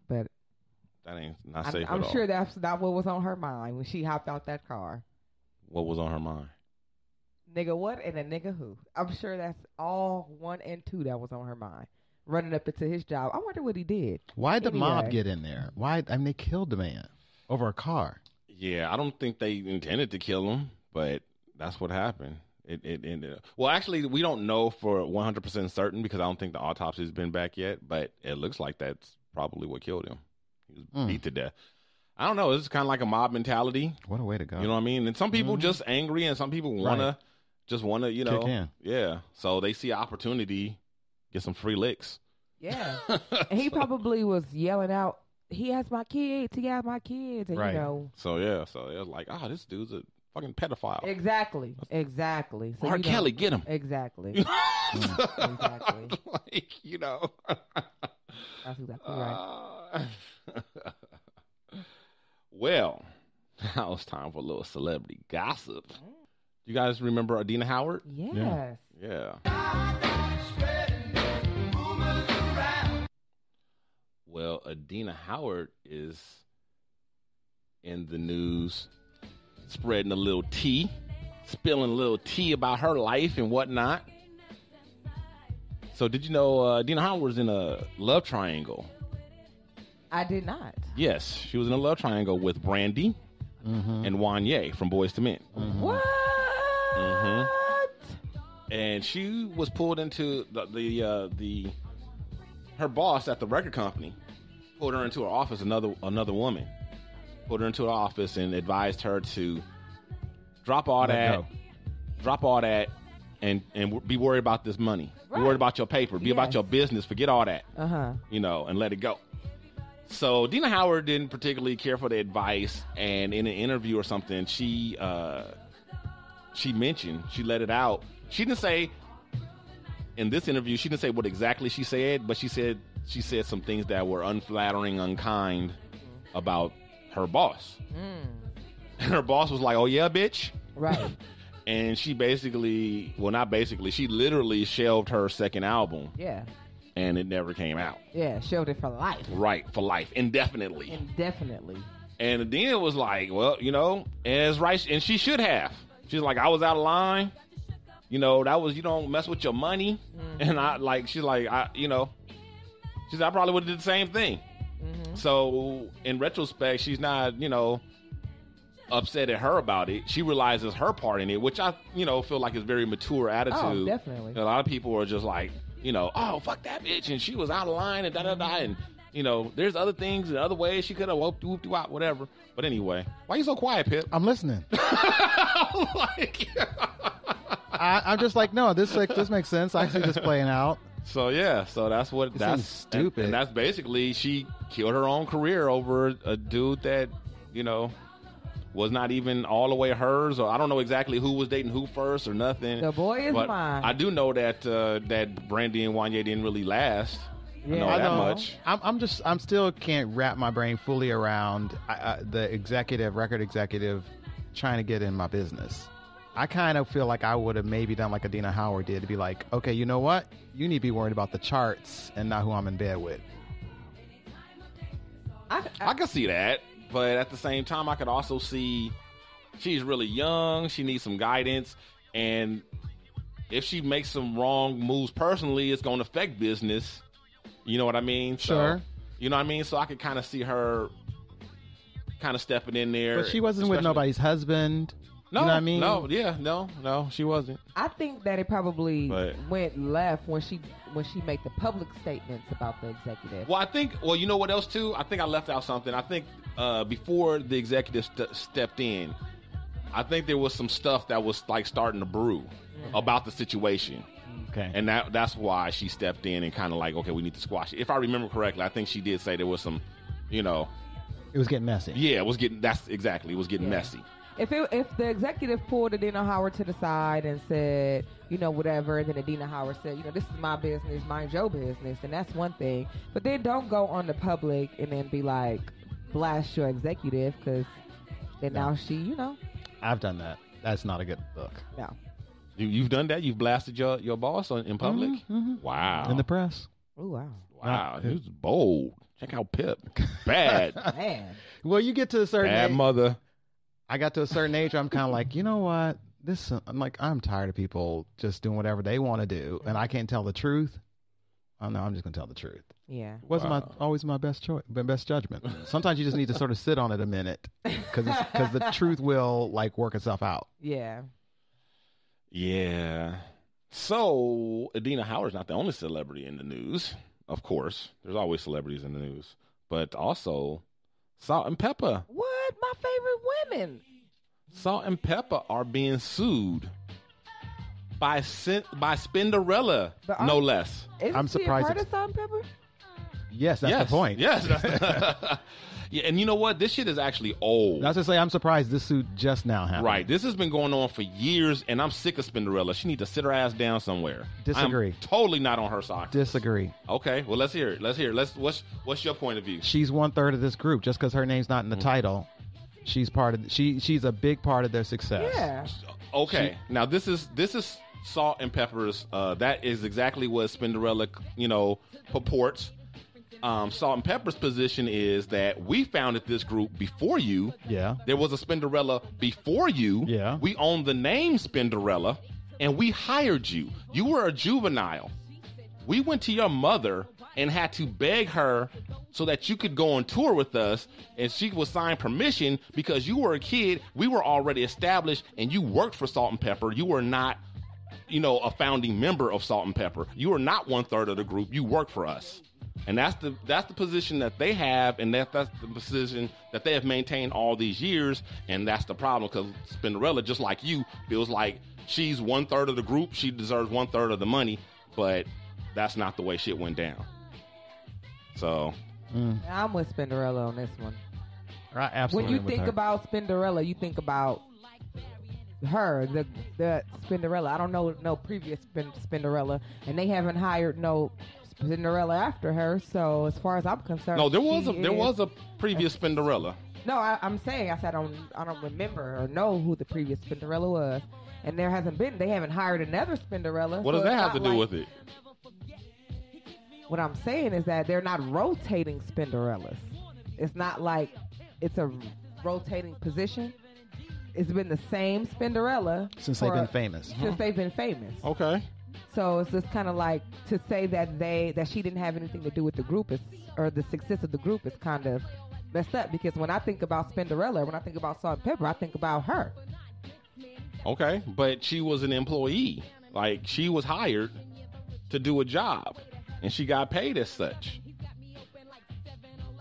but that ain't not safe at all. I'm sure that's not what was on her mind when she hopped out that car. What was on her mind? Nigga what and a nigga who? I'm sure that's all 1 and 2 that was on her mind. Running up into his job. I wonder what he did. Why'd the mob get in there? Why? I mean, they killed the man over a car. Yeah, I don't think they intended to kill him, but that's what happened. It ended up. Well, actually, we don't know for 100% certain because I don't think the autopsy's been back yet, but it looks like that's probably what killed him. He was beat to death. I don't know. It's kind of like a mob mentality. What a way to go. You know what I mean? And some people just angry and some people want to, you know. Kick in. Yeah. So they see an opportunity, get some free licks. Yeah. And he probably was yelling out, he has my kids, he has my kids. And, you know. So, yeah. So it was like, this dude's a fucking pedophile. Exactly. So, R. Kelly, get him. Exactly. Exactly. Like, you know. That's exactly right. Well, now it's time for a little celebrity gossip. You guys remember Adina Howard? Yes. Yeah. Well, Adina Howard is in the news spreading a little tea, spilling a little tea about her life and whatnot. So did you know Adina Howard was in a love triangle? I did not. Yes, she was in a love triangle with Brandy and Wanye from Boyz II Men. What? And she was pulled into the her boss at the record company pulled her into her office. Another woman pulled her into her office and advised her to drop all that, and be worried about this money. Be worried about your paper. Be about your business. Forget all that. You know, and let it go. So Dina Howard didn't particularly care for the advice, and in an interview or something, she mentioned, she let it out. She didn't say in this interview, she didn't say what exactly she said, but she said some things that were unflattering, unkind about her boss. And her boss was like, "Oh yeah, bitch." Right. And she basically, well, not basically, she literally shelved her second album. Yeah. And it never came out. Yeah, shelved it for life. Right, for life, indefinitely. And Adina was like, well, you know, and it's right, and she should have. She's like, I was out of line. You know, that was, you don't mess with your money. And she's like, I probably would have did the same thing. So in retrospect, she's not, you know, upset at her about it. She realizes her part in it, which I, you know, feel like is very mature attitude. Oh, definitely. A lot of people are just like, you know, oh, fuck that bitch, and she was out of line, and da-da-da, and, you know, there's other things and other ways she could have whooped out, whatever. But anyway, why you so quiet, Pip? I'm listening. I'm just like, no, this makes sense. I see this playing out. So, yeah, that's stupid. And that's basically, she killed her own career over a dude that, you know, was not even all the way hers, or I don't know exactly who was dating who first or nothing. The boy is mine. I do know that that Brandy and Wanye didn't really last. Yeah, I know that much. I'm still can't wrap my brain fully around the record executive trying to get in my business. I kind of feel like I would have maybe done like Adina Howard did, to be like, okay, you know what? You need to be worried about the charts and not who I'm in bed with. I can see that. But at the same time, I could also see she's really young. She needs some guidance. And if she makes some wrong moves personally, it's going to affect business. You know what I mean? Sure. So, you know what I mean? So I could kind of see her kind of stepping in there. But she wasn't with nobody's husband. No, you know what I mean? No, she wasn't. I think that it probably went left when she made the public statements about the executive. Well, you know what else too? I think I left out something. I think before the executive stepped in, I think there was some stuff that was like starting to brew about the situation. Okay. And that's why she stepped in and kind of like, okay, we need to squash it. If I remember correctly, I think she did say there was some, you know. It was getting messy. Yeah, it was getting messy. If the executive pulled Adina Howard to the side and said, you know, whatever, and then Adina Howard said, you know, this is my business, mind your business, then that's one thing. But then don't go on the public and then be like, blast your executive, because then now she, you know. I've done that. That's not a good look. No. You've done that? You've blasted your boss in public? Mm-hmm. Wow. In the press. Oh, wow. Wow, he was bold. Check out Pip. Bad. Man. Well, you get to a certain Bad age. mother. I got to a certain age where I'm kind of like, you know what? I'm tired of people just doing whatever they want to do, and I can't tell the truth. Oh no, I'm just gonna tell the truth. Yeah. It wasn't always my best choice, best judgment. Sometimes you just need to sort of sit on it a minute, because the truth will like work itself out. Yeah. Yeah. So Adina Howard's not the only celebrity in the news. Of course, there's always celebrities in the news, but also Salt and Pepper. What? My favorite women. Salt and Pepper are being sued by Spinderella, no less. I'm surprised. Part of Salt and Pepper? Yes, that's the point. Yes. Yeah, and you know what? This shit is actually old. I was to say, I'm surprised this suit just now happened. Right. This has been going on for years, and I'm sick of Spinderella. She needs to sit her ass down somewhere. Disagree. I'm totally not on her side. Disagree. Okay. Well, let's hear it. What's your point of view? She's 1/3 of this group. Just because her name's not in the title, she's part of. She's a big part of their success. Yeah. Okay. Now this is Salt and Pepper's. That is exactly what Spinderella, purports. Salt and Pepper's position is that we founded this group before you. Yeah. There was a Spinderella before you. Yeah. We own the name Spinderella, and we hired you. You were a juvenile. We went to your mother and had to beg her so that you could go on tour with us, and she would sign permission because you were a kid. We were already established, and you worked for Salt and Pepper. You were not, a founding member of Salt and Pepper. You were not 1/3 of the group. You worked for us. And that's the position that they have, and that's the position that they have maintained all these years, and that's the problem, because Spinderella, just like you, feels like she's 1/3 of the group, she deserves 1/3 of the money, but that's not the way shit went down. So I'm with Spinderella on this one. Right, absolutely. When you think about Spinderella, you think about her, the Spinderella. I don't know no previous Spinderella, and they haven't hired no Spinderella after her. So as far as I'm concerned, no, there was a previous Spinderella. No, I'm saying I don't remember or know who the previous Spinderella was, and they haven't hired another Spinderella. What does that have to do with it? What I'm saying is that they're not rotating Spinderellas. It's not like it's a rotating position. It's been the same Spinderella since they've been famous. Since they've been famous. Okay. So it's just kind of like to say that she didn't have anything to do with the group or the success of the group is kind of messed up, because when I think about Spinderella, when I think about Salt and Pepper, I think about her. Okay, but she was an employee. Like, she was hired to do a job, and she got paid as such.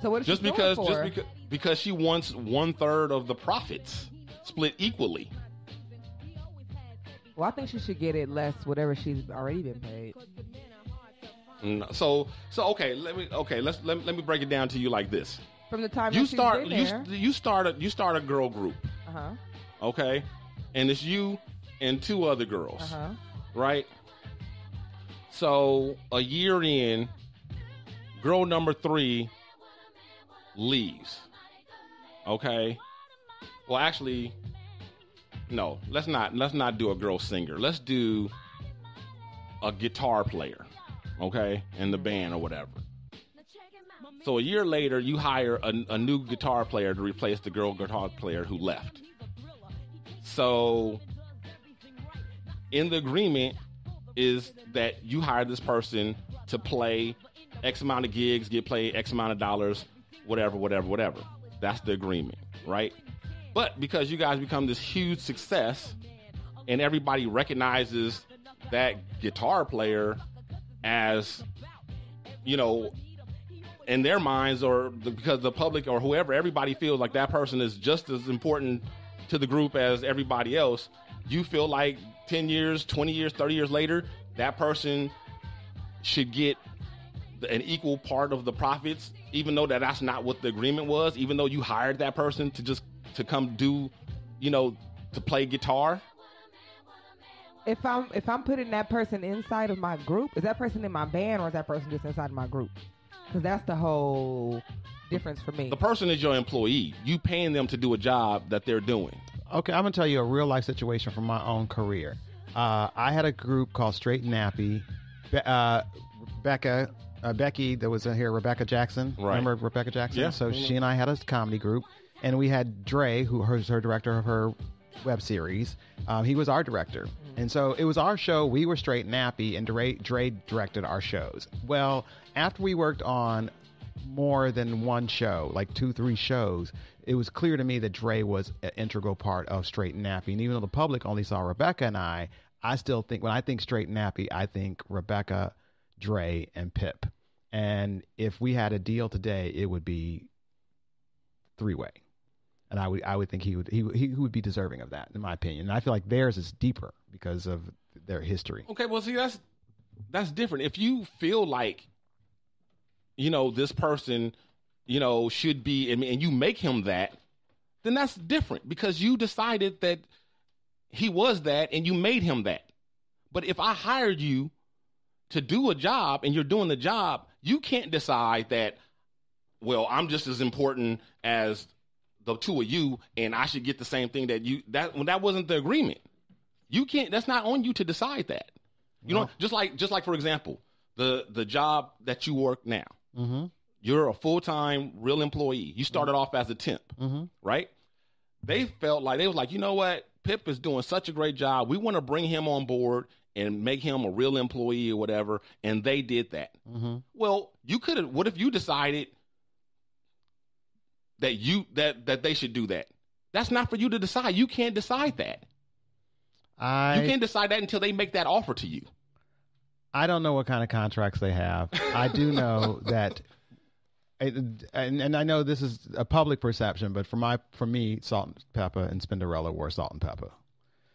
So what is she doing for? Because she wants 1/3 of the profits split equally. Well, I think she should get it less, whatever she's already been paid. So okay, let me break it down to you like this. From the time you start a girl group. Uh-huh. Okay? And it's you and 2 other girls. Uh-huh. Right? So a year in, girl number 3 leaves. Okay? Well, actually, no, let's not do a girl singer. Let's do a guitar player, okay, in the band or whatever. So a year later, you hire a new guitar player to replace the girl guitar player who left. So in the agreement is that you hire this person to play X amount of gigs, get paid X amount of dollars, whatever. That's the agreement, right? But because you guys become this huge success and everybody recognizes that guitar player as, in their minds, or because the public or whoever, everybody feels like that person is just as important to the group as everybody else, you feel like 10 years, 20 years, 30 years later, that person should get an equal part of the profits, even though that's not what the agreement was, even though you hired that person to come do, to play guitar. If I'm putting that person inside of my group, is that person in my band or is that person just inside my group? Because that's the whole difference for me. The person is your employee. You paying them to do a job that they're doing. Okay, I'm going to tell you a real life situation from my own career. I had a group called Straight and Nappy. Becca Becky, that was here, Rebecca Jackson. Right. Remember Rebecca Jackson? Yeah. So she and I had a comedy group, and we had Dre, who was her director of her web series. He was our director. And so it was our show. We were straight nappy, and Dre directed our shows. Well, after we worked on more than one show, like 2-3 shows, it was clear to me that Dre was an integral part of Straight Nappy. And even though the public only saw Rebecca and I still think, when I think Straight Nappy, I think Rebecca, Dre, and Pip. And if we had a deal today, it would be 3-way. And I would think he would be deserving of that, in my opinion. And I feel like theirs is deeper because of their history. Okay, well, see, that's different. If you feel like, this person, should be, and you make him that, then that's different because you decided that he was that and you made him that. But if I hired you to do a job and you're doing the job, you can't decide that, well, I'm just as important as the two of you and I should get the same thing that wasn't the agreement. You can't, that's not on you to decide that. Just like for example, the job that you work now. Mm-hmm. You're a full-time real employee. You started off as a temp, right? They felt like, they was like, you know what? Pip is doing such a great job. We want to bring him on board and make him a real employee or whatever. And they did that. Mm-hmm. Well, you could have, what if you decided that they should do that? That's not for you to decide. You can't decide that. You can't decide that until they make that offer to you. I don't know what kind of contracts they have. I do know that, and I know this is a public perception, but for me, Salt and Pepper and Spinderella were Salt and Pepper.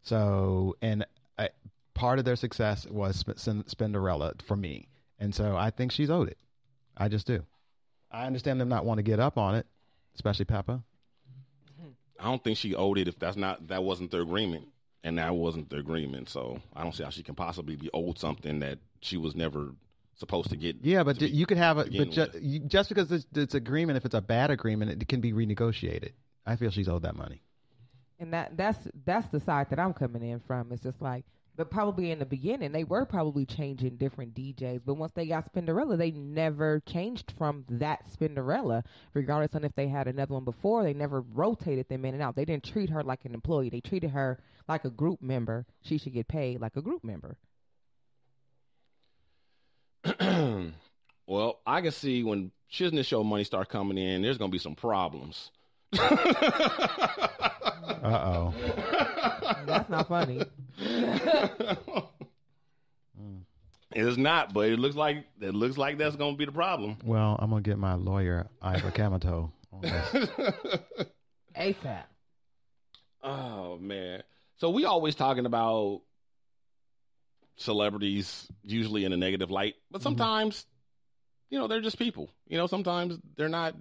So, and part of their success was Spinderella for me, and so I think she's owed it. I just do. I understand them not want to get up on it, especially Pepper. I don't think she owed it if that wasn't their agreement. And that wasn't the agreement, so I don't see how she can possibly be owed something that she was never supposed to get. Yeah, but you could have just because it's agreement, if it's a bad agreement, it can be renegotiated. I feel she's owed that money. And that's the side that I'm coming in from. It's just like, but probably in the beginning, they were probably changing different DJs. But once they got Spinderella, they never changed from that Spinderella, regardless on if they had another one before. They never rotated them in and out. They didn't treat her like an employee. They treated her like a group member. She should get paid like a group member. Well, I can see when Shiznit show money start coming in, there's going to be some problems. Uh-oh. That's not funny. It's not, but it looks like that's going to be the problem. Well, I'm going to get my lawyer, Ivor Kamato, on this. ASAP. Oh, man. So we always talking about celebrities usually in a negative light, but sometimes, they're just people. Sometimes they're not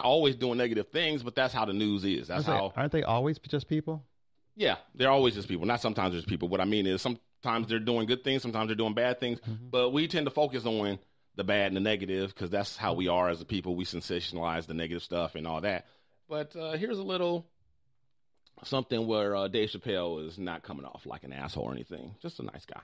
always doing negative things, but that's how the news is. Aren't they always just people? Yeah, they're always just people. Not sometimes they're just people. What I mean is sometimes they're doing good things, sometimes they're doing bad things, but we tend to focus on the bad and the negative because that's how we are as a people. We sensationalize the negative stuff and all that. But here's a little something where Dave Chappelle is not coming off like an asshole or anything. Just a nice guy.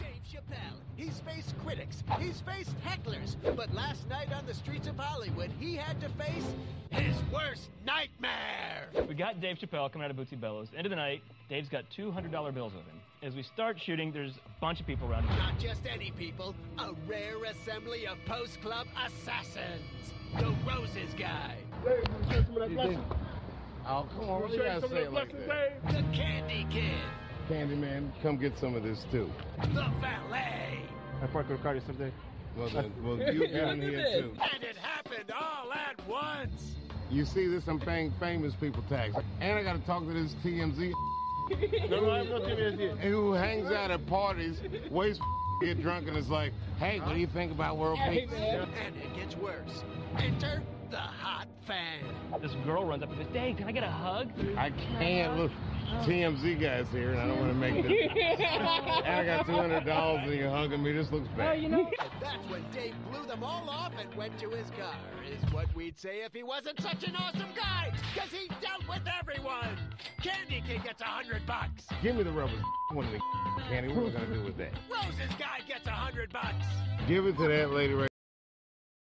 Dave Chappelle, he's faced critics, he's faced hecklers, but last night on the streets of Hollywood, he had to face his worst nightmare. We got Dave Chappelle coming out of Bootsy Bellows. End of the night, Dave's got $200 bills with him. As we start shooting, there's a bunch of people around him. Not just any people, a rare assembly of post-club assassins. The Roses guy. Oh, come on, what you gotta say it like that? The Candy Kid. Candyman, come get some of this too. The Valet. I parked with Cardi someday. Well, you get in here too. And it happened all at once. You see this, I'm paying famous people tax. And I gotta talk to this TMZ who hangs out at parties, waits get drunk and is like, hey, what do you think about world peace? And it gets worse. Enter the hot fan. This girl runs up and goes, Dave, can I get a hug? I can't. Look, TMZ guy's here, and I don't want to make this. And I got $200 and you're hugging me. This looks bad. That's when Dave blew them all off and went to his car, is what we'd say if he wasn't such an awesome guy, because he dealt with everyone. Candy King gets $100. Give me the rubber one of the Candy. What are we going to do with that? Rose's guy gets $100. Give it to that lady right